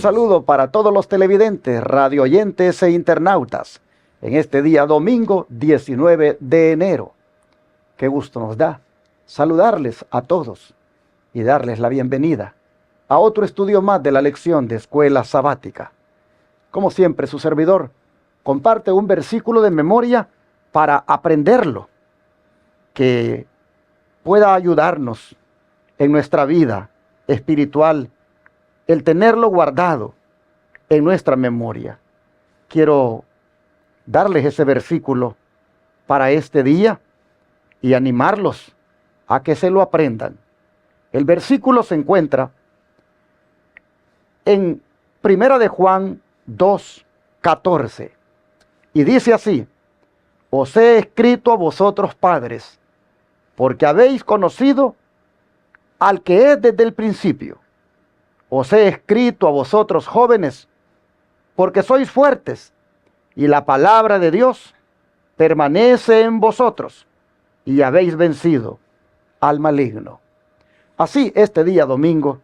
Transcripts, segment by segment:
saludo para todos los televidentes, radio oyentes e internautas en este día domingo 19 de enero. Qué gusto nos da saludarles a todos y darles la bienvenida a otro estudio más de la lección de Escuela Sabática. Como siempre, su servidor comparte un versículo de memoria para aprenderlo, que pueda ayudarnos en nuestra vida espiritual, el tenerlo guardado en nuestra memoria. Quiero darles ese versículo para este día y animarlos a que se lo aprendan. El versículo se encuentra en Primera de Juan 2:14 y dice así: os he escrito a vosotros padres, porque habéis conocido al que es desde el principio. Os he escrito a vosotros jóvenes, porque sois fuertes, y la palabra de Dios permanece en vosotros, y habéis vencido al maligno. Así, este día domingo,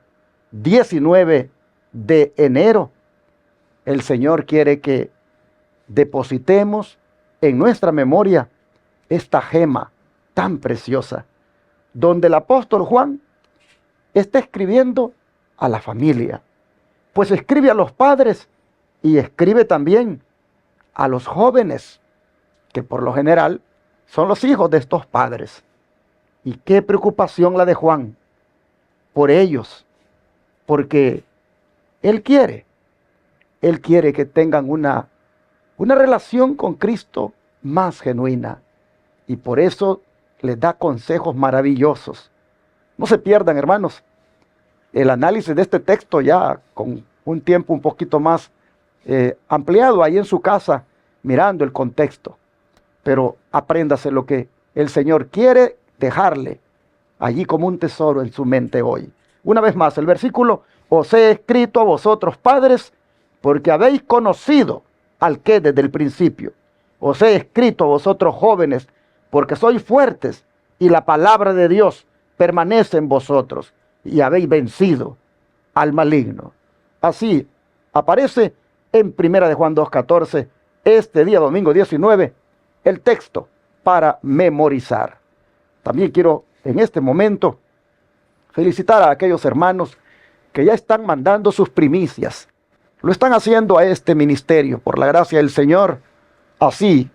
19 de enero, el Señor quiere que depositemos en nuestra memoria esta gema tan preciosa, donde el apóstol Juan está escribiendo a la familia, pues escribe a los padres y escribe también a los jóvenes, que por lo general son los hijos de estos padres. Y qué preocupación la de Juan por ellos, porque él quiere que tengan una relación con Cristo más genuina, y por eso les da consejos maravillosos. No se pierdan, hermanos, el análisis de este texto ya con un tiempo un poquito más ampliado ahí en su casa, mirando el contexto. Pero apréndase lo que el Señor quiere dejarle allí como un tesoro en su mente hoy. Una vez más, el versículo: os he escrito a vosotros padres, porque habéis conocido al que desde el principio. Os he escrito a vosotros jóvenes, porque sois fuertes, y la palabra de Dios permanece en vosotros, y habéis vencido al maligno. Así aparece en Primera de Juan 2:14, este día domingo 19, el texto para memorizar. También quiero en este momento felicitar a aquellos hermanos que ya están mandando sus primicias. Lo están haciendo a este ministerio por la gracia del Señor. Así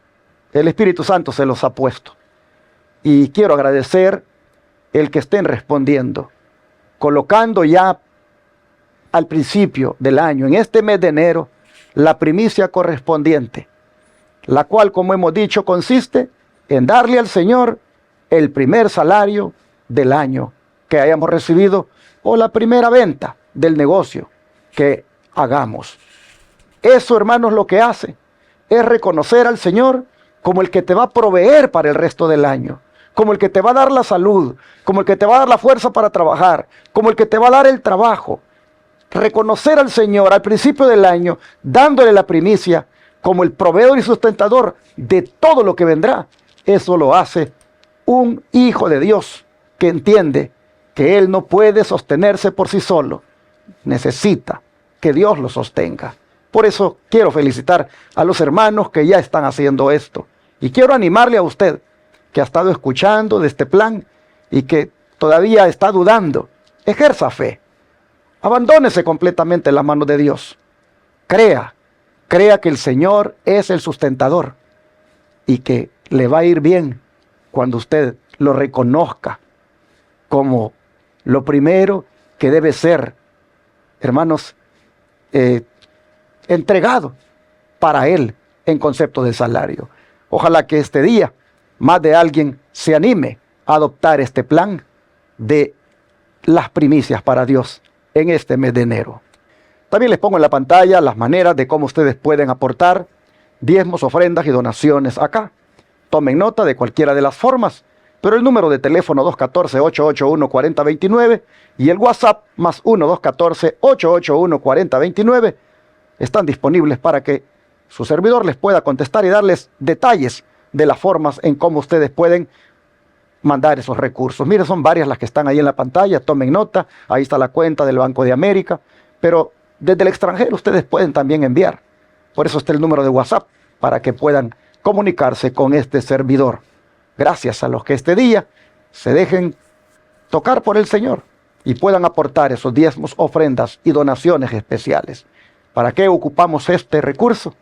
el Espíritu Santo se los ha puesto. Y quiero agradecer el que estén respondiendo, colocando ya al principio del año, en este mes de enero, la primicia correspondiente, la cual, como hemos dicho, consiste en darle al Señor el primer salario del año que hayamos recibido, o la primera venta del negocio que hagamos. Eso, hermanos, lo que hace es reconocer al Señor como el que te va a proveer para el resto del año, como el que te va a dar la salud, como el que te va a dar la fuerza para trabajar, como el que te va a dar el trabajo. Reconocer al Señor al principio del año, dándole la primicia como el proveedor y sustentador de todo lo que vendrá. Eso lo hace un hijo de Dios que entiende que él no puede sostenerse por sí solo. Necesita que Dios lo sostenga. Por eso quiero felicitar a los hermanos que ya están haciendo esto. Y quiero animarle a usted que ha estado escuchando de este plan y que todavía está dudando. Ejerza fe. Abandónese completamente en las manos de Dios. Crea que el Señor es el sustentador y que le va a ir bien cuando usted lo reconozca como lo primero que debe ser, hermanos, entregado para Él en concepto de salario. Ojalá que este día más de alguien se anime a adoptar este plan de las primicias para Dios en este mes de enero. También les pongo en la pantalla las maneras de cómo ustedes pueden aportar diezmos, ofrendas y donaciones acá. Tomen nota de cualquiera de las formas, pero el número de teléfono 214-881-4029 y el WhatsApp más 1-214-881-4029 están disponibles para que su servidor les pueda contestar y darles detalles de las formas en cómo ustedes pueden mandar esos recursos. Miren, son varias las que están ahí en la pantalla, tomen nota. Ahí está la cuenta del Banco de América, pero desde el extranjero ustedes pueden también enviar. Por eso está el número de WhatsApp, para que puedan comunicarse con este servidor. Gracias a los que este día se dejen tocar por el Señor y puedan aportar esos diezmos, ofrendas y donaciones especiales. ¿Para qué ocupamos este recurso?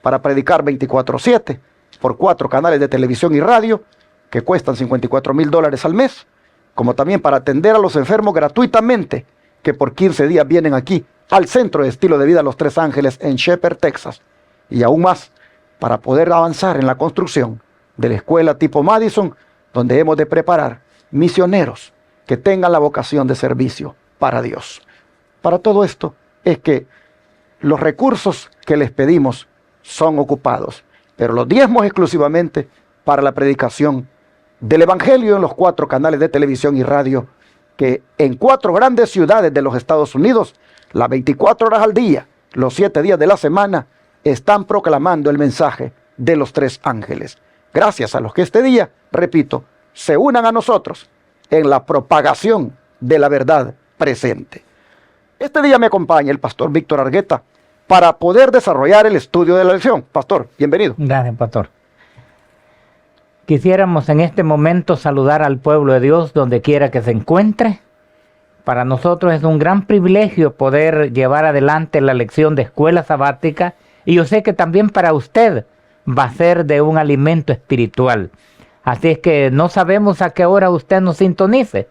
Para predicar 24/7 por 4 canales de televisión y radio que cuestan $54,000 al mes, como también para atender a los enfermos gratuitamente, que por 15 días vienen aquí al Centro de Estilo de Vida Los Tres Ángeles en Shepherd, Texas, y aún más para poder avanzar en la construcción de la escuela tipo Madison, donde hemos de preparar misioneros que tengan la vocación de servicio para Dios. Para todo esto es que los recursos que les pedimos son ocupados, pero los diezmos exclusivamente para la predicación del Evangelio en los 4 canales de televisión y radio que en 4 grandes ciudades de los Estados Unidos, las 24 horas al día, los 7 días de la semana, están proclamando el mensaje de los 3 ángeles. Gracias a los que este día, repito, se unan a nosotros en la propagación de la verdad presente. Este día me acompaña el pastor Víctor Argueta para poder desarrollar el estudio de la lección. Pastor, bienvenido. Gracias, pastor. Quisiéramos en este momento saludar al pueblo de Dios donde quiera que se encuentre. Para nosotros es un gran privilegio poder llevar adelante la lección de escuela sabática, y yo sé que también para usted va a ser de un alimento espiritual. Así es que no sabemos a qué hora usted nos sintonice.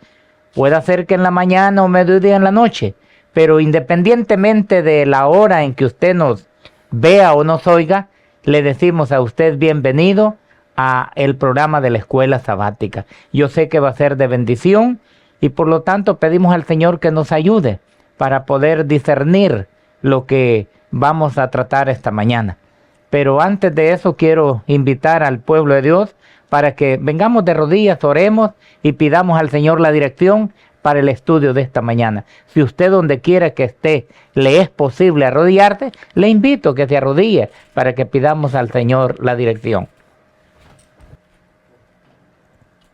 Puede ser que en la mañana o mediodía en la noche, pero independientemente de la hora en que usted nos vea o nos oiga, le decimos a usted bienvenido a el programa de la escuela sabática. Yo sé que va a ser de bendición y por lo tanto pedimos al Señor que nos ayude para poder discernir lo que vamos a tratar esta mañana. Pero antes de eso quiero invitar al pueblo de Dios para que vengamos de rodillas, oremos y pidamos al Señor la dirección para el estudio de esta mañana. Si usted donde quiera que esté le es posible arrodillarse, le invito a que se arrodille para que pidamos al Señor la dirección.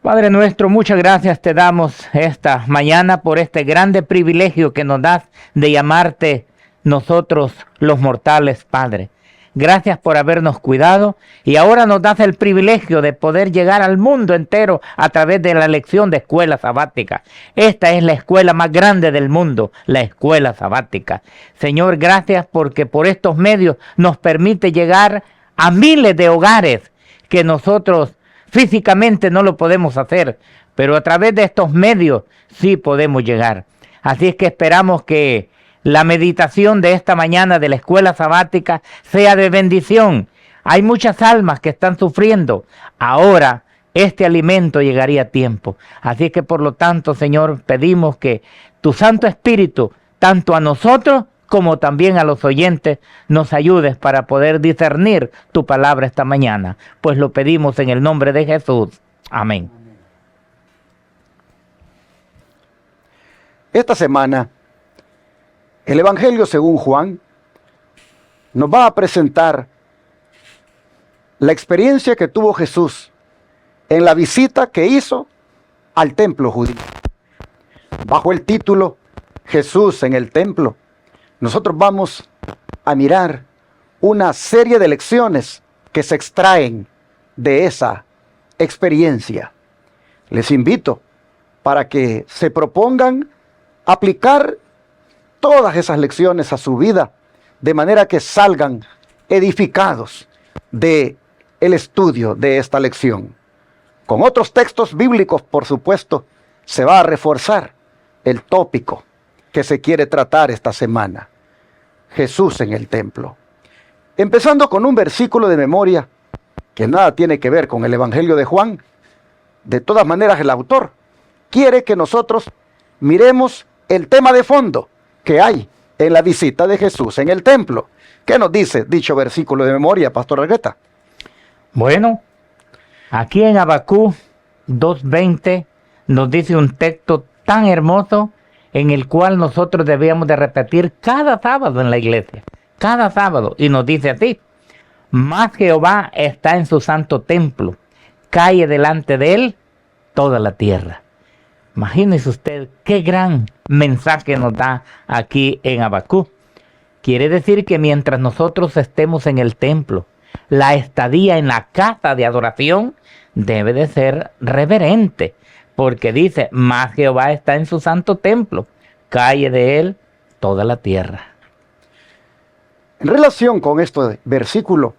Padre nuestro, muchas gracias te damos esta mañana por este grande privilegio que nos das de llamarte nosotros los mortales, Padre. Gracias por habernos cuidado y ahora nos das el privilegio de poder llegar al mundo entero a través de la lección de escuela sabática. Esta es la escuela más grande del mundo, la escuela sabática. Señor, gracias porque por estos medios nos permite llegar a miles de hogares que nosotros físicamente no lo podemos hacer, pero a través de estos medios sí podemos llegar. Así es que esperamos que la meditación de esta mañana de la escuela sabática sea de bendición. Hay muchas almas que están sufriendo. Ahora este alimento llegaría a tiempo. Así es que por lo tanto, Señor, pedimos que tu Santo Espíritu, tanto a nosotros como también a los oyentes, nos ayudes para poder discernir tu palabra esta mañana. Pues lo pedimos en el nombre de Jesús. Amén. Esta semana, el Evangelio según Juan nos va a presentar la experiencia que tuvo Jesús en la visita que hizo al templo judío. Bajo el título Jesús en el templo, nosotros vamos a mirar una serie de lecciones que se extraen de esa experiencia. Les invito para que se propongan aplicar todas esas lecciones a su vida, de manera que salgan edificados de el estudio de esta lección. Con otros textos bíblicos, por supuesto, se va a reforzar el tópico que se quiere tratar esta semana. Jesús en el templo. Empezando con un versículo de memoria que nada tiene que ver con el Evangelio de Juan. De todas maneras, el autor quiere que nosotros miremos el tema de fondo que hay en la visita de Jesús en el templo. ¿Qué nos dice dicho versículo de memoria, Pastor Argueta? Bueno, aquí en Habacuc 2:20 nos dice un texto tan hermoso en el cual nosotros debíamos de repetir cada sábado en la iglesia, cada sábado, y nos dice así: mas Jehová está en su santo templo, calle delante de él toda la tierra. Imagínese usted qué gran mensaje nos da aquí en Habacuc. Quiere decir que mientras nosotros estemos en el templo, la estadía en la casa de adoración debe de ser reverente, porque dice, mas Jehová está en su santo templo, calle de él toda la tierra. En relación con este versículo,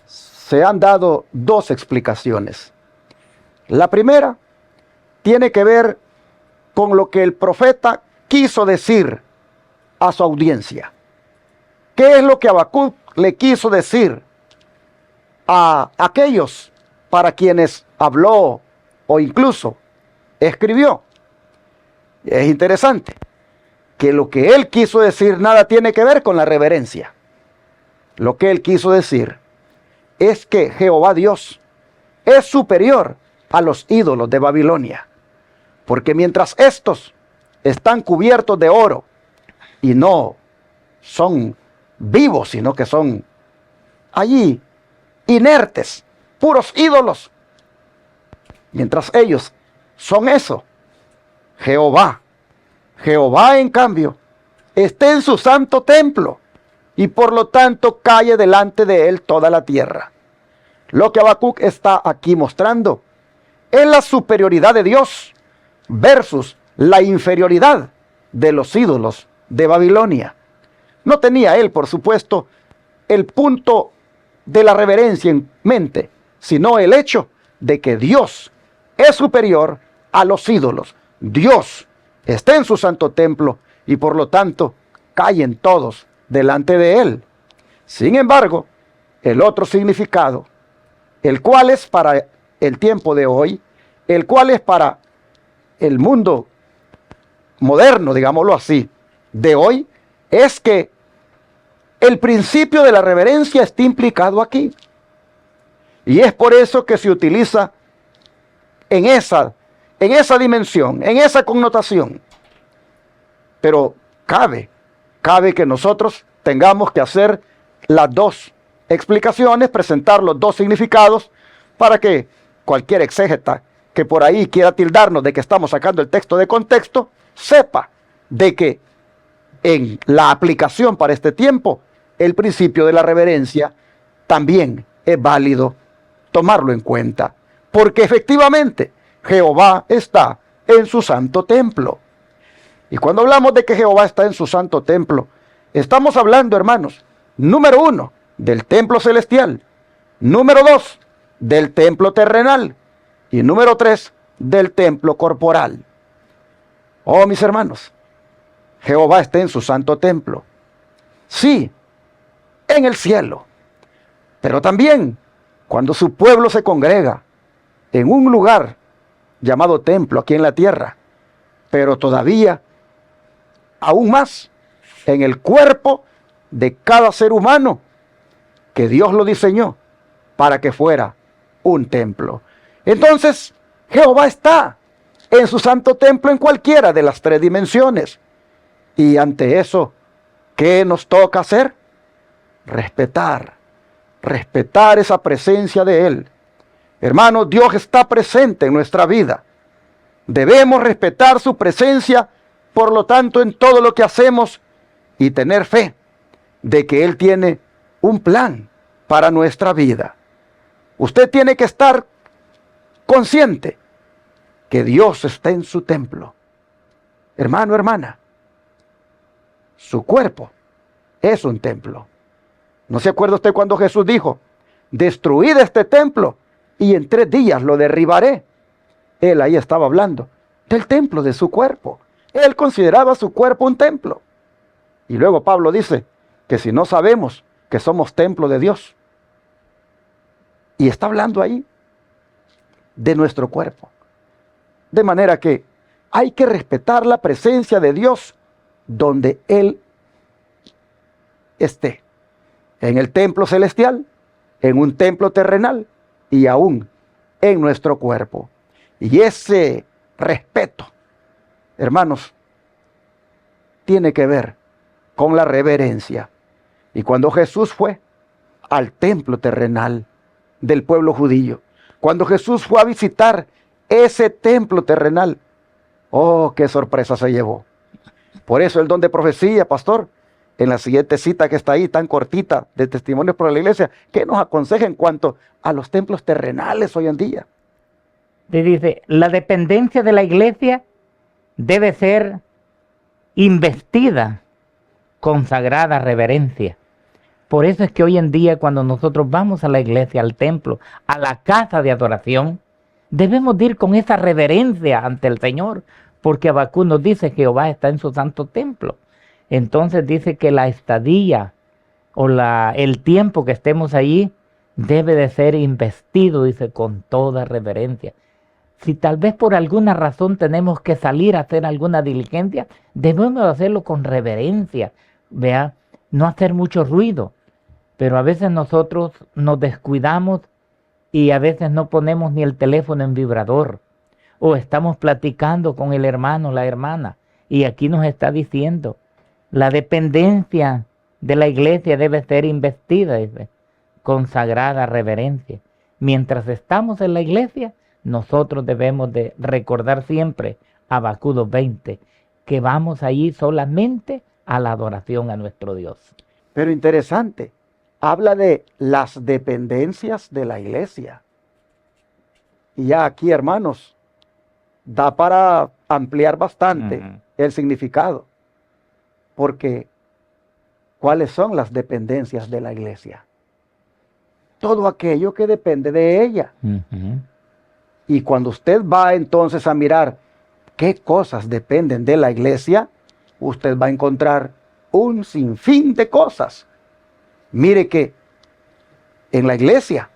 se han dado dos explicaciones. La primera tiene que ver con lo que el profeta quiso decir a su audiencia. ¿Qué es lo que Habacuc le quiso decir a aquellos para quienes habló o incluso escribió? Es interesante que lo que él quiso decir nada tiene que ver con la reverencia. Lo que él quiso decir es que Jehová Dios es superior a los ídolos de Babilonia, porque mientras estos están cubiertos de oro y no son vivos, sino que son allí inertes, puros ídolos, mientras ellos son eso, Jehová en cambio está en su santo templo y por lo tanto calle delante de él toda la tierra. Lo que Habacuc está aquí mostrando es la superioridad de Dios versus la inferioridad de los ídolos de Babilonia. No tenía él, por supuesto, el punto de la reverencia en mente, sino el hecho de que Dios es superior a los ídolos. Dios está en su santo templo y por lo tanto callen todos delante de él. Sin embargo, el otro significado, el cual es para el tiempo de hoy, el cual es para el mundo moderno, digámoslo así, de hoy, es que el principio de la reverencia está implicado aquí. Y es por eso que se utiliza en esa dimensión, en esa connotación. Pero cabe que nosotros tengamos que hacer las dos explicaciones, presentar los dos significados, para que cualquier exégeta que por ahí quiera tildarnos de que estamos sacando el texto de contexto, sepa de que en la aplicación para este tiempo, el principio de la reverencia también es válido tomarlo en cuenta, porque efectivamente Jehová está en su santo templo. Y cuando hablamos de que Jehová está en su santo templo, estamos hablando, hermanos, número 1, del templo celestial, número 2, del templo terrenal, y número 3, del templo corporal. Oh, mis hermanos, Jehová está en su santo templo. Sí, en el cielo. Pero también cuando su pueblo se congrega en un lugar llamado templo aquí en la tierra, pero todavía aún más en el cuerpo de cada ser humano que Dios lo diseñó para que fuera un templo. Entonces, Jehová está en su santo templo en cualquiera de las tres dimensiones. Y ante eso, ¿qué nos toca hacer? Respetar esa presencia de Él. Hermanos, Dios está presente en nuestra vida. Debemos respetar su presencia, por lo tanto, en todo lo que hacemos y tener fe de que Él tiene un plan para nuestra vida. Usted tiene que estar consciente que Dios está en su templo. Hermano, hermana, su cuerpo es un templo. ¿No se acuerda usted cuando Jesús dijo, destruid este templo y en 3 días lo derribaré? Él ahí estaba hablando del templo de su cuerpo. Él consideraba su cuerpo un templo. Y luego Pablo dice que si no sabemos que somos templo de Dios, y está hablando ahí de nuestro cuerpo. De manera que hay que respetar la presencia de Dios donde Él esté. En el templo celestial, en un templo terrenal y aún en nuestro cuerpo. Y ese respeto, hermanos, tiene que ver con la reverencia. Y cuando Jesús fue al templo terrenal del pueblo judío, cuando Jesús fue a visitar ese templo terrenal, oh, qué sorpresa se llevó. Por eso el don de profecía, pastor, en la siguiente cita que está ahí, tan cortita, de testimonios por la iglesia, ¿qué nos aconseja en cuanto a los templos terrenales hoy en día? Le dice, la dependencia de la iglesia debe ser investida con sagrada reverencia. Por eso es que hoy en día cuando nosotros vamos a la iglesia, al templo, a la casa de adoración, debemos de ir con esa reverencia ante el Señor, porque Habacuc nos dice que Jehová está en su santo templo. Entonces dice que la estadía o el tiempo que estemos allí debe de ser investido, dice, con toda reverencia. Si tal vez por alguna razón tenemos que salir a hacer alguna diligencia, debemos hacerlo con reverencia, vea, no hacer mucho ruido. Pero a veces nosotros nos descuidamos y a veces no ponemos ni el teléfono en vibrador, o estamos platicando con el hermano, la hermana, y aquí nos está diciendo, la dependencia de la iglesia debe ser investida, dice, con sagrada reverencia. Mientras estamos en la iglesia, nosotros debemos de recordar siempre, Habacuc 2:20, que vamos allí solamente a la adoración a nuestro Dios. Pero interesante, habla de las dependencias de la iglesia. Y ya aquí, hermanos, da para ampliar bastante el significado. Porque, ¿cuáles son las dependencias de la iglesia? Todo aquello que depende de ella. Y cuando usted va entonces a mirar qué cosas dependen de la iglesia, usted va a encontrar un sinfín de cosas. Mire que en la iglesia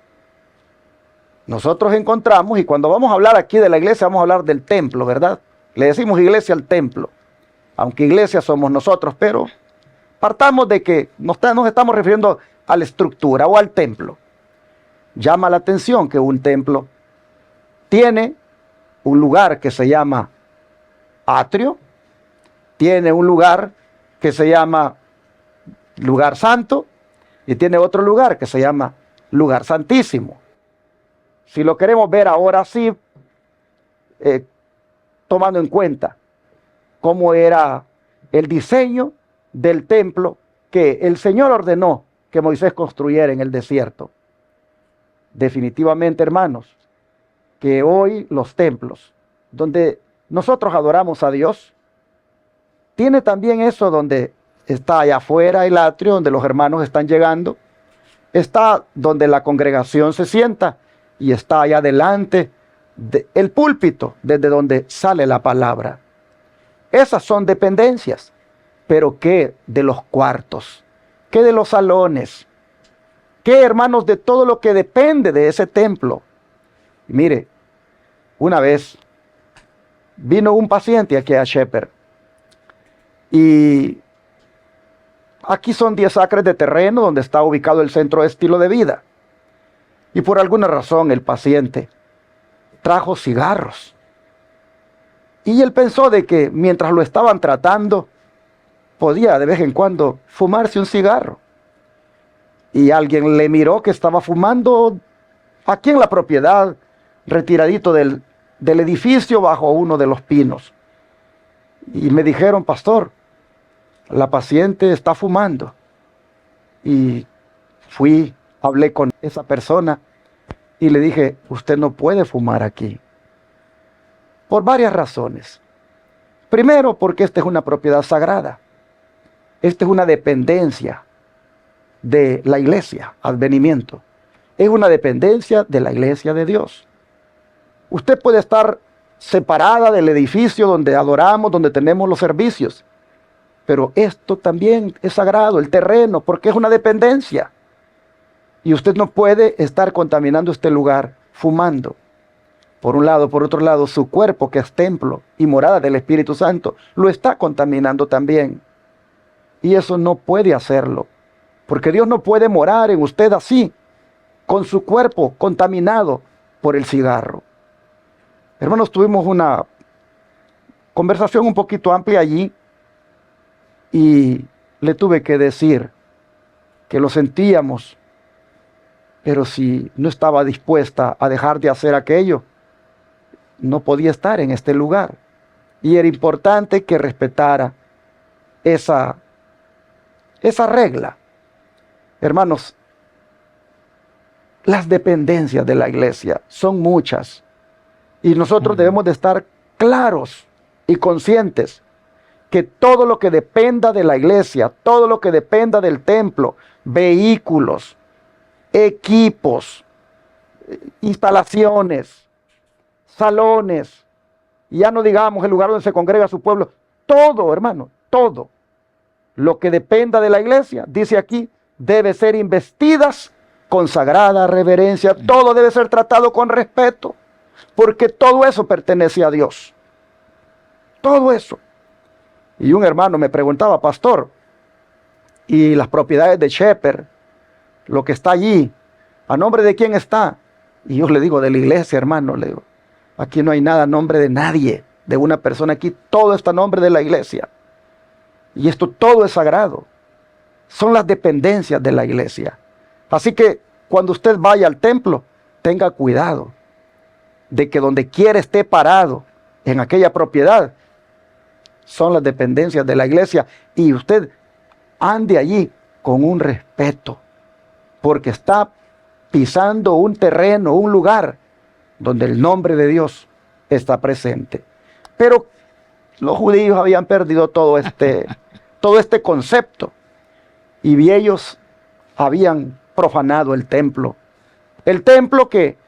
nosotros encontramos, y cuando vamos a hablar aquí de la iglesia, vamos a hablar del templo, ¿verdad? Le decimos iglesia al templo, aunque iglesia somos nosotros, pero partamos de que nos estamos refiriendo a la estructura o al templo. Llama la atención que un templo tiene un lugar que se llama atrio, tiene un lugar que se llama lugar santo y tiene otro lugar que se llama lugar santísimo. Si lo queremos ver ahora sí, tomando en cuenta cómo era el diseño del templo que el Señor ordenó que Moisés construyera en el desierto. Definitivamente, hermanos, que hoy los templos donde nosotros adoramos a Dios, tiene también eso donde está allá afuera el atrio, donde los hermanos están llegando, está donde la congregación se sienta y está allá adelante el púlpito, desde donde sale la palabra. Esas son dependencias, pero ¿qué de los cuartos? ¿Qué de los salones? ¿Qué, hermanos, de todo lo que depende de ese templo? Mire, una vez vino un paciente aquí a Shepherd y aquí son 10 acres de terreno donde está ubicado el centro de estilo de vida. Y por alguna razón el paciente trajo cigarros. Y él pensó de que mientras lo estaban tratando, podía de vez en cuando fumarse un cigarro. Y alguien le miró que estaba fumando aquí en la propiedad, retiradito del edificio bajo uno de los pinos. Y me dijeron, pastor, la paciente está fumando. Y fui, hablé con esa persona y le dije, usted no puede fumar aquí. Por varias razones. Primero, porque esta es una propiedad sagrada. Esta es una dependencia de la iglesia, advenimiento. Es una dependencia de la iglesia de Dios. Usted puede estar separada del edificio donde adoramos, donde tenemos los servicios. Pero esto también es sagrado, el terreno, porque es una dependencia. Y usted no puede estar contaminando este lugar fumando. Por un lado, por otro lado, su cuerpo, que es templo y morada del Espíritu Santo, lo está contaminando también. Y eso no puede hacerlo, porque Dios no puede morar en usted así, con su cuerpo contaminado por el cigarro. Hermanos, tuvimos una conversación un poquito amplia allí y le tuve que decir que lo sentíamos, pero si no estaba dispuesta a dejar de hacer aquello, no podía estar en este lugar. Y era importante que respetara esa esa regla. Hermanos, las dependencias de la iglesia son muchas y nosotros debemos de estar claros y conscientes que todo lo que dependa de la iglesia, todo lo que dependa del templo, vehículos, equipos, instalaciones, salones, y ya no digamos el lugar donde se congrega su pueblo, todo, hermano, todo lo que dependa de la iglesia, dice aquí, debe ser investidas con sagrada reverencia, todo debe ser tratado con respeto, porque todo eso pertenece a Dios, todo eso. Y un hermano me preguntaba, pastor, ¿y las propiedades de Shepherd, lo que está allí, a nombre de quién está? Y yo le digo, de la iglesia, hermano, le digo, aquí no hay nada a nombre de nadie, de una persona, aquí todo está a nombre de la iglesia. Y esto todo es sagrado, son las dependencias de la iglesia. Así que cuando usted vaya al templo, tenga cuidado de que donde quiera esté parado en aquella propiedad, son las dependencias de la iglesia, y usted ande allí con un respeto, porque está pisando un terreno, un lugar donde el nombre de Dios está presente. Pero los judíos habían perdido todo este concepto, y ellos habían profanado el templo que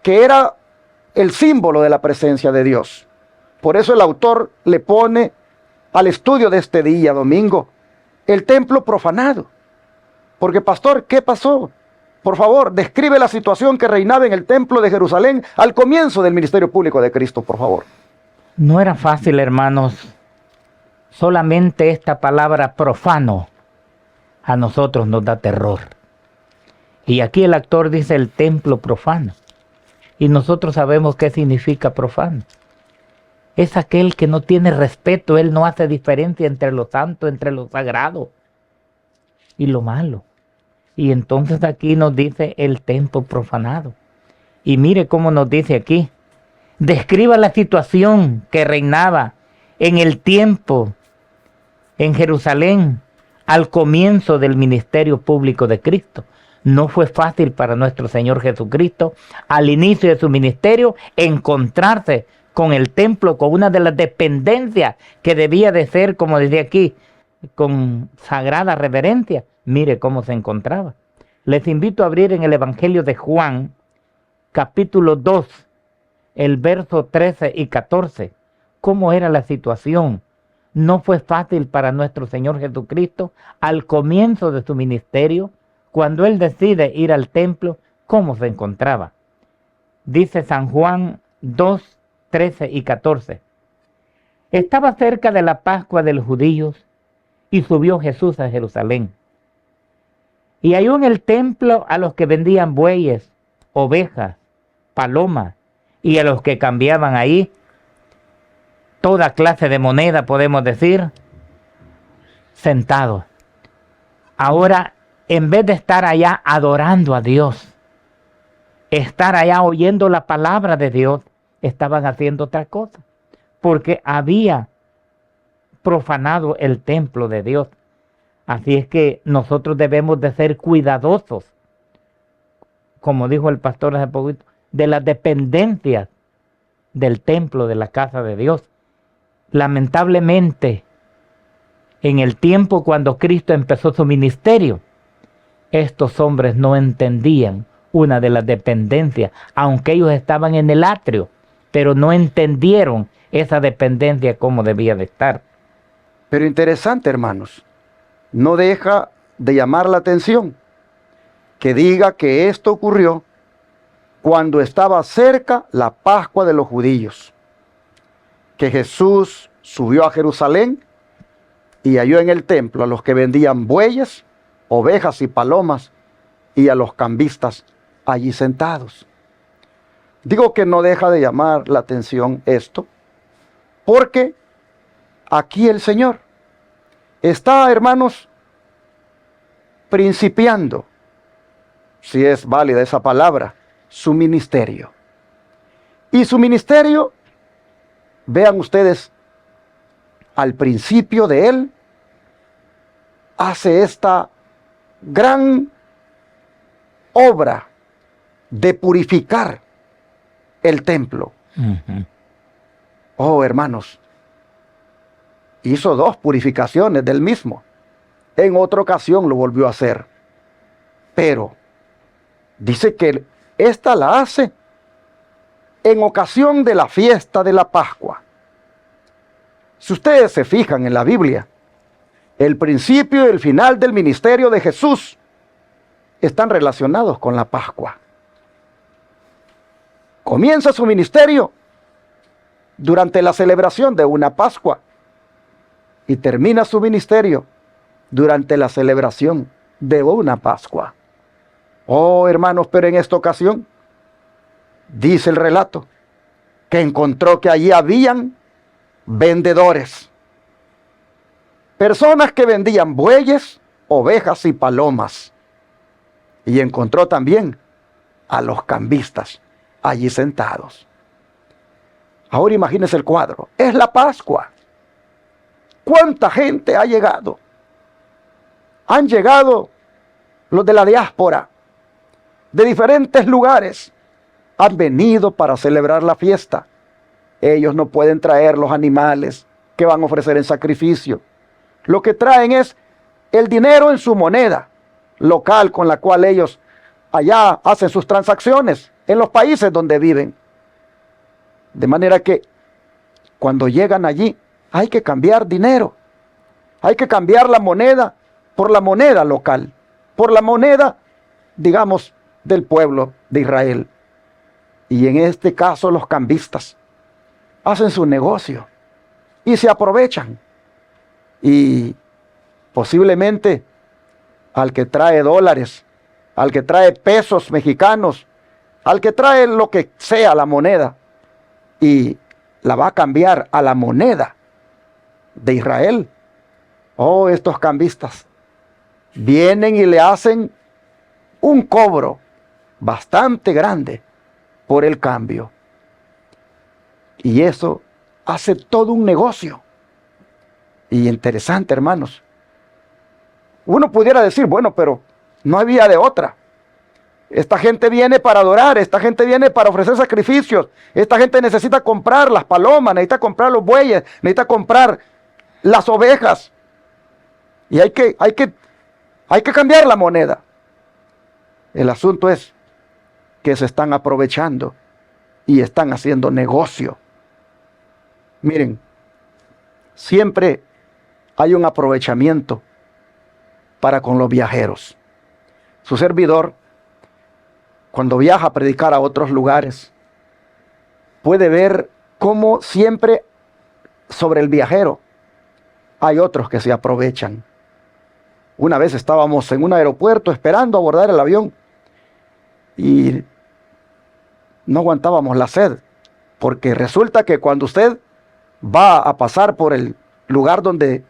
era el símbolo de la presencia de Dios. Por eso el autor le pone al estudio de este día, domingo, el templo profanado. Porque, pastor, ¿qué pasó? Por favor, describe la situación que reinaba en el templo de Jerusalén al comienzo del ministerio público de Cristo, por favor. No era fácil, hermanos. Solamente esta palabra profano a nosotros nos da terror. Y aquí el actor dice el templo profano. Y nosotros sabemos qué significa profano. Es aquel que no tiene respeto, él no hace diferencia entre lo santo, entre lo sagrado y lo malo. Y entonces aquí nos dice el templo profanado. Y mire cómo nos dice aquí. Describa la situación que reinaba en el tiempo en Jerusalén al comienzo del ministerio público de Cristo. No fue fácil para nuestro Señor Jesucristo al inicio de su ministerio encontrarse con el templo, con una de las dependencias que debía de ser, como decía aquí, con sagrada reverencia. Mire cómo se encontraba. Les invito a abrir en el Evangelio de Juan, capítulo 2, el verso 13 y 14. ¿Cómo era la situación? No fue fácil para nuestro Señor Jesucristo al comienzo de su ministerio, cuando Él decide ir al templo, ¿cómo se encontraba? Dice San Juan 2, 13 y 14. Estaba cerca de la Pascua de los judíos y subió Jesús a Jerusalén. Y halló en el templo a los que vendían bueyes, ovejas, palomas, y a los que cambiaban ahí toda clase de moneda, podemos decir, sentados. Ahora, en vez de estar allá adorando a Dios, estar allá oyendo la palabra de Dios, estaban haciendo otra cosa, porque había profanado el templo de Dios. Así es que nosotros debemos de ser cuidadosos, como dijo el pastor hace poquito, de las dependencias del templo, de la casa de Dios. Lamentablemente, en el tiempo cuando Cristo empezó su ministerio, estos hombres no entendían una de las dependencias, aunque ellos estaban en el atrio, pero no entendieron esa dependencia como debía de estar. Pero interesante, hermanos, no deja de llamar la atención que diga que esto ocurrió cuando estaba cerca la Pascua de los judíos, que Jesús subió a Jerusalén y halló en el templo a los que vendían bueyes, ovejas y palomas, y a los cambistas allí sentados. Digo que no deja de llamar la atención esto, porque aquí el Señor está, hermanos, principiando, si es válida esa palabra, su ministerio. Y su ministerio, vean ustedes, al principio de él, hace esta gran obra de purificar el templo. Oh, hermanos, hizo 2 purificaciones del mismo. En otra ocasión lo volvió a hacer. Pero dice que esta la hace en ocasión de la fiesta de la Pascua. Si ustedes se fijan en la Biblia, el principio y el final del ministerio de Jesús están relacionados con la Pascua. Comienza su ministerio durante la celebración de una Pascua y termina su ministerio durante la celebración de una Pascua. Oh, hermanos, pero en esta ocasión, dice el relato, que encontró que allí habían vendedores. Personas que vendían bueyes, ovejas y palomas. Y encontró también a los cambistas allí sentados. Ahora imagínense el cuadro. Es la Pascua. ¿Cuánta gente ha llegado? Han llegado los de la diáspora, de diferentes lugares. Han venido para celebrar la fiesta. Ellos no pueden traer los animales que van a ofrecer en sacrificio. Lo que traen es el dinero en su moneda local con la cual ellos allá hacen sus transacciones en los países donde viven. De manera que cuando llegan allí hay que cambiar dinero. Hay que cambiar la moneda por la moneda local, por la moneda, digamos, del pueblo de Israel. Y en este caso los cambistas hacen su negocio y se aprovechan. Y posiblemente al que trae dólares, al que trae pesos mexicanos, al que trae lo que sea la moneda y la va a cambiar a la moneda de Israel. Oh, estos cambistas vienen y le hacen un cobro bastante grande por el cambio. Y eso hace todo un negocio. Y interesante, hermanos. Uno pudiera decir, bueno, pero no había de otra. Esta gente viene para adorar, esta gente viene para ofrecer sacrificios, esta gente necesita comprar las palomas, necesita comprar los bueyes, necesita comprar las ovejas. Y hay que cambiar la moneda. El asunto es que se están aprovechando y están haciendo negocio. Miren, siempre hay un aprovechamiento para con los viajeros. Su servidor, cuando viaja a predicar a otros lugares, puede ver cómo siempre sobre el viajero hay otros que se aprovechan. Una vez estábamos en un aeropuerto esperando abordar el avión y no aguantábamos la sed, porque resulta que cuando usted va a pasar por el lugar donde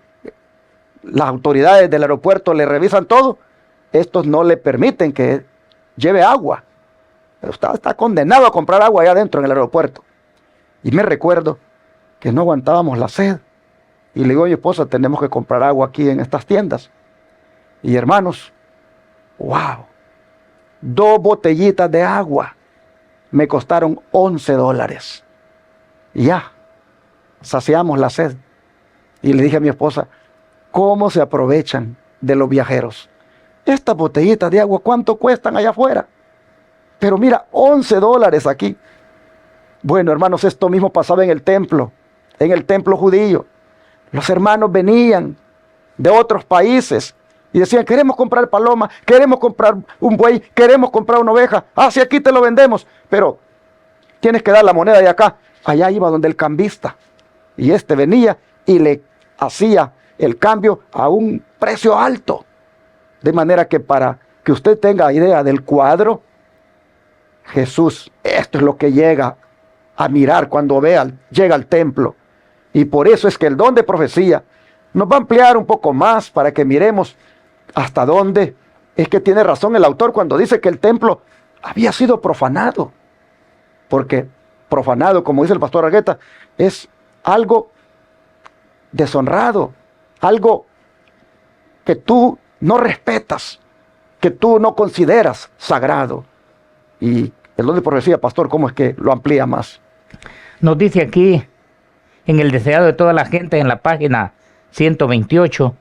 las autoridades del aeropuerto le revisan todo, estos no le permiten que lleve agua. Pero está condenado a comprar agua allá adentro en el aeropuerto. Y me recuerdo que no aguantábamos la sed. Y le digo a mi esposa, tenemos que comprar agua aquí en estas tiendas. Y hermanos, wow, 2 botellitas de agua me costaron $11. Y ya, saciamos la sed. Y le dije a mi esposa, ¿cómo se aprovechan de los viajeros? Estas botellitas de agua, ¿cuánto cuestan allá afuera? Pero mira, $11 aquí. Bueno, hermanos, esto mismo pasaba en el templo judío. Los hermanos venían de otros países y decían, queremos comprar paloma, queremos comprar un buey, queremos comprar una oveja. Ah, sí, aquí te lo vendemos, pero tienes que dar la moneda de acá. Allá iba donde el cambista. Y este venía y le hacía el cambio a un precio alto. De manera que para que usted tenga idea del cuadro, Jesús, esto es lo que llega a mirar cuando llega al templo. Y por eso es que el don de profecía nos va a ampliar un poco más para que miremos hasta dónde es que tiene razón el autor cuando dice que el templo había sido profanado. Porque profanado, como dice el pastor Argueta, es algo deshonrado, algo que tú no respetas, que tú no consideras sagrado. Y el don de profecía, pastor, ¿cómo es que lo amplía más? Nos dice aquí, en el deseado de toda la gente, en la página 128,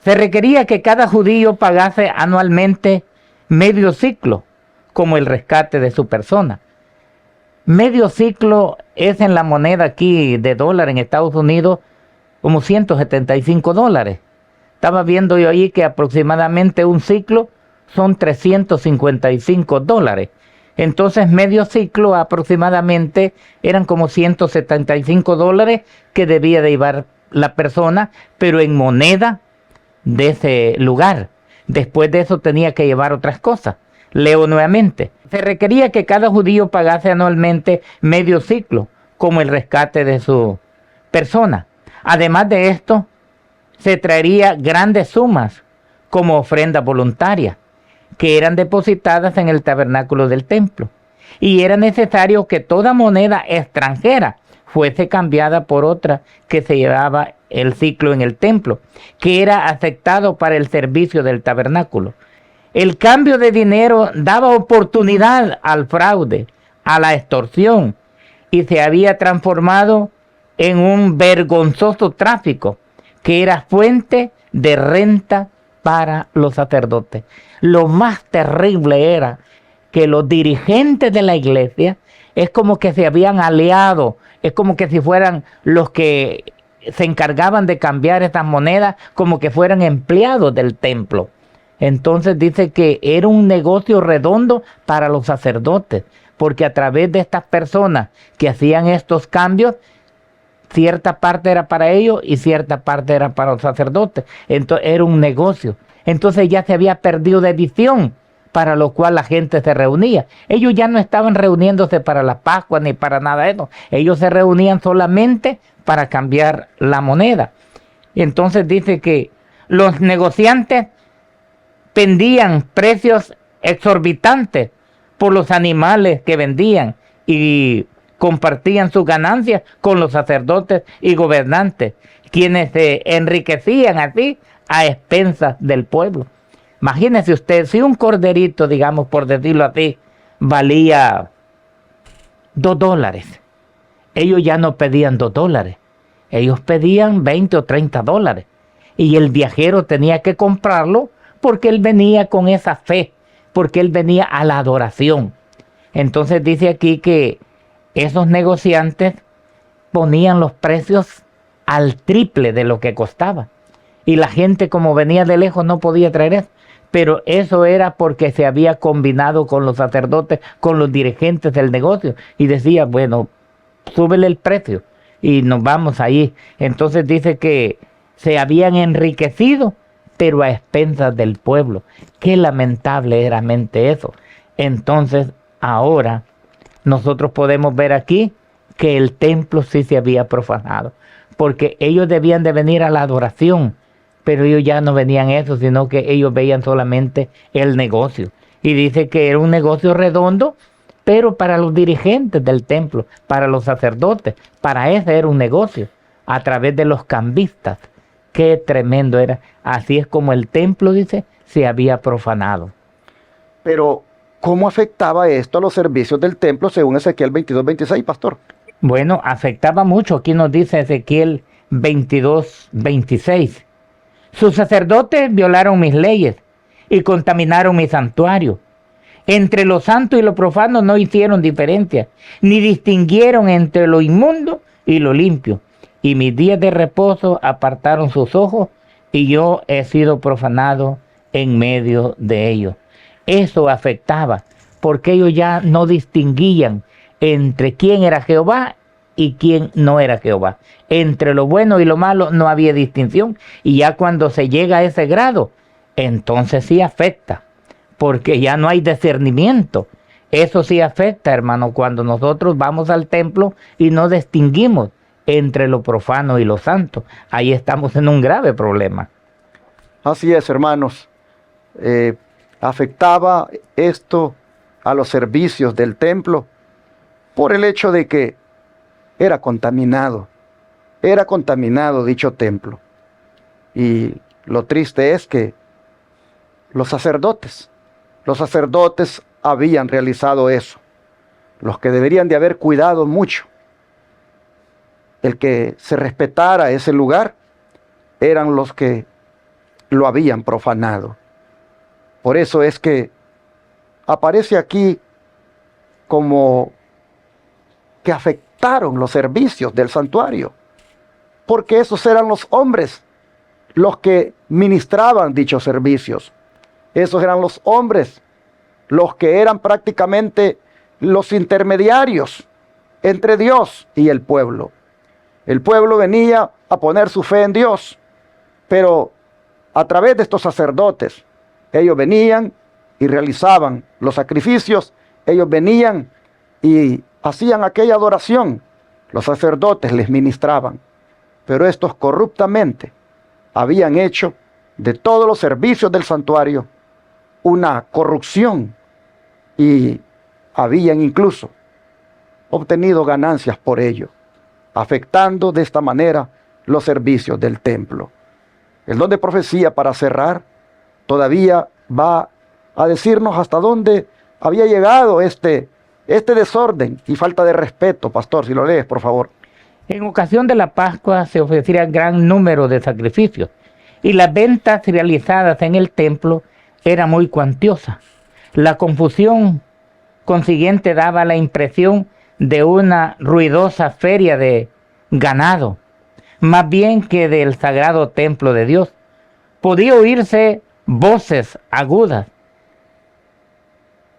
se requería que cada judío pagase anualmente medio ciclo, como el rescate de su persona. Medio ciclo es en la moneda aquí de dólar en Estados Unidos como $175. Estaba viendo yo ahí que aproximadamente un ciclo son $355. Entonces medio ciclo aproximadamente eran como $175 que debía de llevar la persona, pero en moneda de ese lugar. Después de eso tenía que llevar otras cosas. Leo nuevamente. Se requería que cada judío pagase anualmente medio ciclo, como el rescate de su persona. Además de esto, se traería grandes sumas como ofrenda voluntaria, que eran depositadas en el tabernáculo del templo. Y era necesario que toda moneda extranjera fuese cambiada por otra que se llevaba el ciclo en el templo, que era aceptado para el servicio del tabernáculo. El cambio de dinero daba oportunidad al fraude, a la extorsión, y se había transformado en un vergonzoso tráfico que era fuente de renta para los sacerdotes. Lo más terrible era que los dirigentes de la iglesia es como que se habían aliado, es como que si fueran los que se encargaban de cambiar estas monedas, como que fueran empleados del templo. Entonces dice que era un negocio redondo para los sacerdotes, porque a través de estas personas que hacían estos cambios, cierta parte era para ellos y cierta parte era para los sacerdotes. Entonces era un negocio. Entonces ya se había perdido de visión, para lo cual la gente se reunía. Ellos ya no estaban reuniéndose para la Pascua ni para nada de eso. Ellos se reunían solamente para cambiar la moneda. Entonces dice que los negociantes vendían precios exorbitantes por los animales que vendían y compartían sus ganancias con los sacerdotes y gobernantes, quienes se enriquecían así a expensas del pueblo. Imagínese usted, si un corderito, digamos, por decirlo así, valía $2, ellos ya no pedían $2, ellos pedían $20 o $30, y el viajero tenía que comprarlo porque él venía con esa fe, porque él venía a la adoración. Entonces dice aquí que esos negociantes ponían los precios al triple de lo que costaba. Y la gente, como venía de lejos, no podía traer eso. Pero eso era porque se había combinado con los sacerdotes, con los dirigentes del negocio. Y decía, bueno, súbele el precio y nos vamos ahí. Entonces dice que se habían enriquecido, pero a expensas del pueblo. Qué lamentable era eso. Entonces, ahora nosotros podemos ver aquí que el templo sí se había profanado, porque ellos debían de venir a la adoración, pero ellos ya no venían a eso, sino que ellos veían solamente el negocio. Y dice que era un negocio redondo, pero para los dirigentes del templo, para los sacerdotes, para ese era un negocio, a través de los cambistas. Qué tremendo era. Así es como el templo, dice, se había profanado. Pero, ¿cómo afectaba esto a los servicios del templo según Ezequiel 22:26, pastor? Bueno, afectaba mucho. Aquí nos dice Ezequiel 22:26. Sus sacerdotes violaron mis leyes y contaminaron mi santuario. Entre lo santo y lo profano no hicieron diferencia, ni distinguieron entre lo inmundo y lo limpio. Y mis días de reposo apartaron sus ojos, y yo he sido profanado en medio de ellos. Eso afectaba, porque ellos ya no distinguían entre quién era Jehová y quién no era Jehová. Entre lo bueno y lo malo no había distinción. Y ya cuando se llega a ese grado, entonces sí afecta, porque ya no hay discernimiento. Eso sí afecta, hermano, cuando nosotros vamos al templo y no distinguimos entre lo profano y lo santo. Ahí estamos en un grave problema. Así es, hermanos. Afectaba esto a los servicios del templo por el hecho de que era contaminado dicho templo. Y Lo triste es que los sacerdotes habían realizado eso. Los que deberían de haber cuidado mucho el que se respetara ese lugar eran los que lo habían profanado. Por eso es que aparece aquí como que afectaron los servicios del santuario, porque esos eran los hombres los que ministraban dichos servicios. Esos eran los hombres los que eran prácticamente los intermediarios entre Dios y el pueblo. El pueblo venía a poner su fe en Dios, pero a través de estos sacerdotes, ellos venían y realizaban los sacrificios, ellos venían y hacían aquella adoración, los sacerdotes les ministraban, pero estos corruptamente habían hecho de todos los servicios del santuario una corrupción y habían incluso obtenido ganancias por ello, afectando de esta manera los servicios del templo. El don de profecía, para cerrar, todavía va a decirnos hasta dónde había llegado este desorden y falta de respeto. Pastor, si lo lees, por favor. En ocasión de la Pascua se ofrecía gran número de sacrificios y las ventas realizadas en el templo eran muy cuantiosas. La confusión consiguiente daba la impresión de una ruidosa feria de ganado, más bien que del sagrado templo de Dios. Podía oírse voces agudas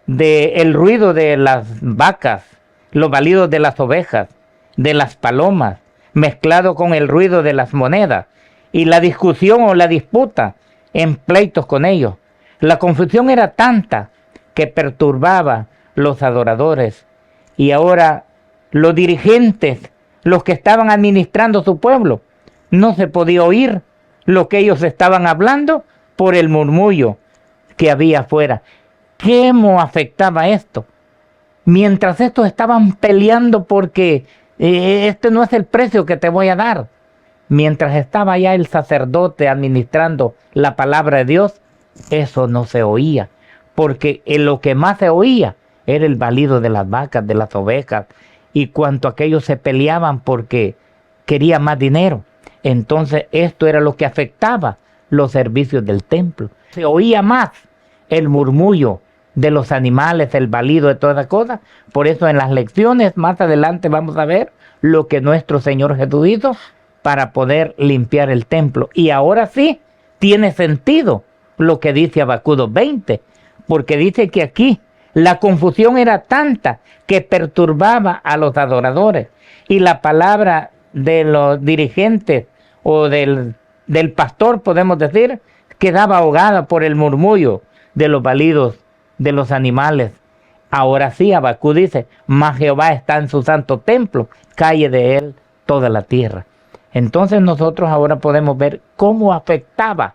del ruido de las vacas, los balidos de las ovejas, de las palomas, mezclado con el ruido de las monedas, y la discusión o la disputa en pleitos con ellos. La confusión era tanta que perturbaba los adoradores, y ahora los dirigentes, los que estaban administrando su pueblo, no se podía oír lo que ellos estaban hablando por el murmullo que había afuera. ¿Cómo afectaba esto? Mientras estos estaban peleando porque este no es el precio que te voy a dar, mientras estaba ya el sacerdote administrando la palabra de Dios, eso no se oía, porque en lo que más se oía era el balido de las vacas, de las ovejas, y cuanto aquellos se peleaban porque querían más dinero. Entonces esto era lo que afectaba los servicios del templo. Se oía más el murmullo de los animales, el balido de todas las cosas. Por eso en las lecciones más adelante vamos a ver lo que nuestro Señor Jesús hizo para poder limpiar el templo. Y ahora sí tiene sentido lo que dice Habacuc 2:20, porque dice que aquí la confusión era tanta que perturbaba a los adoradores, y la palabra de los dirigentes o del pastor, podemos decir, quedaba ahogada por el murmullo de los balidos de los animales. Ahora sí, Habacuc dice, mas Jehová está en su santo templo, calle de él toda la tierra. Entonces nosotros ahora podemos ver cómo afectaba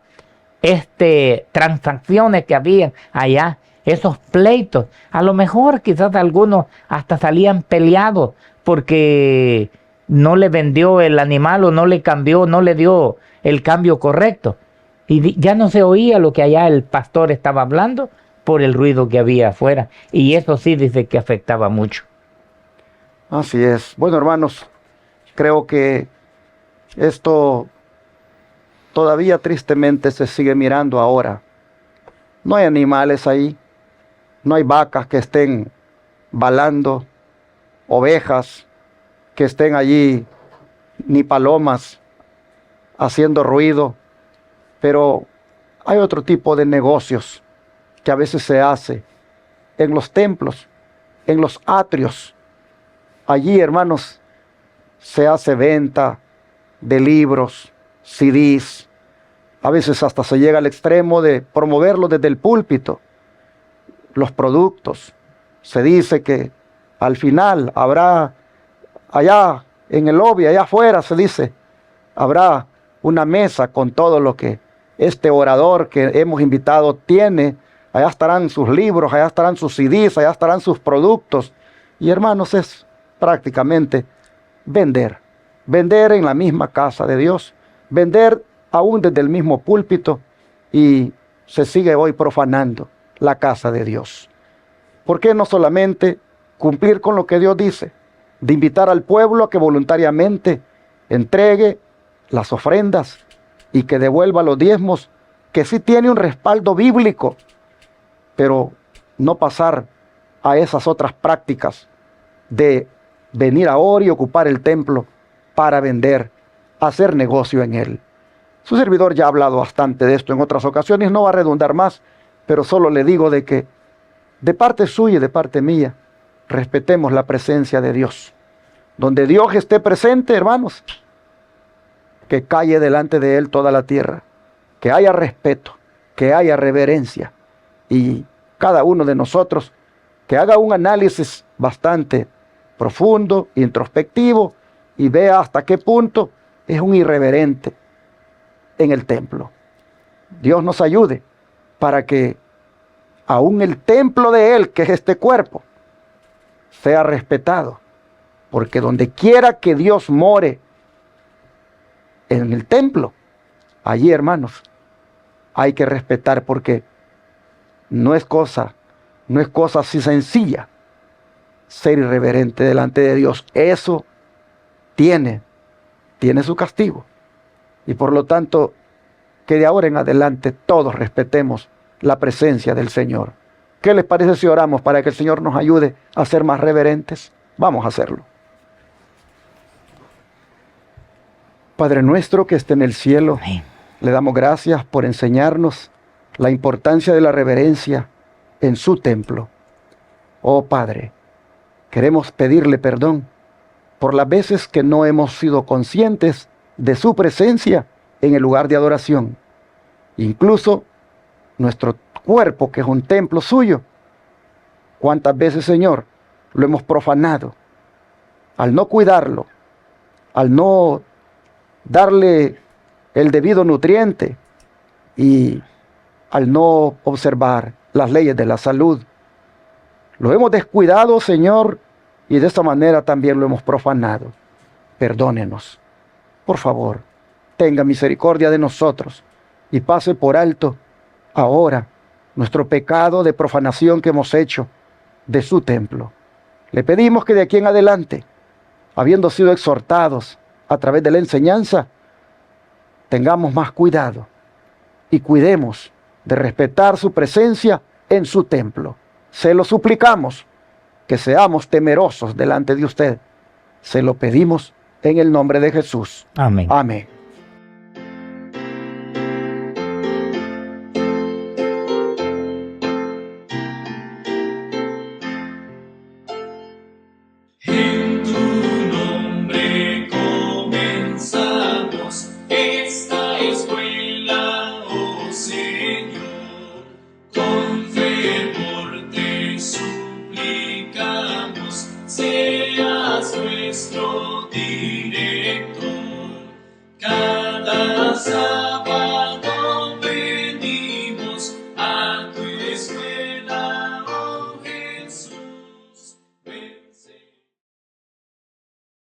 transacciones que había allá, esos pleitos. A lo mejor quizás algunos hasta salían peleados porque no le vendió el animal o no le cambió, no le dio el cambio correcto. Y ya no se oía lo que allá el pastor estaba hablando por el ruido que había afuera. Y eso sí dice que afectaba mucho. Así es. Bueno, hermanos, creo que esto todavía tristemente se sigue mirando ahora. No hay animales ahí, no hay vacas que estén balando, ovejas que estén allí, ni palomas haciendo ruido, pero hay otro tipo de negocios que a veces se hace en los templos, en los atrios. Allí, hermanos, se hace venta de libros, CDs. A veces hasta se llega al extremo de promoverlo desde el púlpito. Los productos. Se dice que al final habrá allá en el lobby, allá afuera, se dice, habrá una mesa con todo lo que este orador que hemos invitado tiene. Allá estarán sus libros, allá estarán sus CDs, allá estarán sus productos. Y hermanos, es prácticamente vender en la misma casa de Dios, vender aún desde el mismo púlpito, y se sigue hoy profanando la casa de Dios. ¿Por qué no solamente cumplir con lo que Dios dice, de invitar al pueblo a que voluntariamente entregue las ofrendas y que devuelva los diezmos, que sí tiene un respaldo bíblico, pero no pasar a esas otras prácticas de venir ahora y ocupar el templo para vender, hacer negocio en él? Su servidor ya ha hablado bastante de esto en otras ocasiones, no va a redundar más, pero solo le digo de que de parte suya y de parte mía, respetemos la presencia de Dios. Donde Dios esté presente, hermanos, que calle delante de Él toda la tierra, que haya respeto, que haya reverencia, y cada uno de nosotros que haga un análisis bastante profundo, introspectivo, y vea hasta qué punto es un irreverente en el templo. Dios nos ayude para que aún el templo de Él, que es este cuerpo, sea respetado, porque donde quiera que Dios more en el templo, allí, hermanos, hay que respetar, porque no es cosa así sencilla ser irreverente delante de Dios. Eso tiene su castigo, y por lo tanto que de ahora en adelante todos respetemos la presencia del Señor. ¿Qué les parece si oramos para que el Señor nos ayude a ser más reverentes? Vamos a hacerlo. Padre nuestro que esté en el cielo, Amén. Le damos gracias por enseñarnos la importancia de la reverencia en su templo. Oh Padre, queremos pedirle perdón por las veces que no hemos sido conscientes de su presencia en el lugar de adoración. Incluso nuestro cuerpo, que es un templo suyo, ¿cuántas veces, Señor, lo hemos profanado? Al no cuidarlo, al no darle el debido nutriente y al no observar las leyes de la salud. Lo hemos descuidado, Señor, y de esta manera también lo hemos profanado. Perdónenos. Por favor, tenga misericordia de nosotros y pase por alto ahora nuestro pecado de profanación que hemos hecho de su templo. Le pedimos que de aquí en adelante, habiendo sido exhortados a través de la enseñanza, tengamos más cuidado y cuidemos de respetar su presencia en su templo. Se lo suplicamos, que seamos temerosos delante de usted. Se lo pedimos en el nombre de Jesús. Amén. Amén.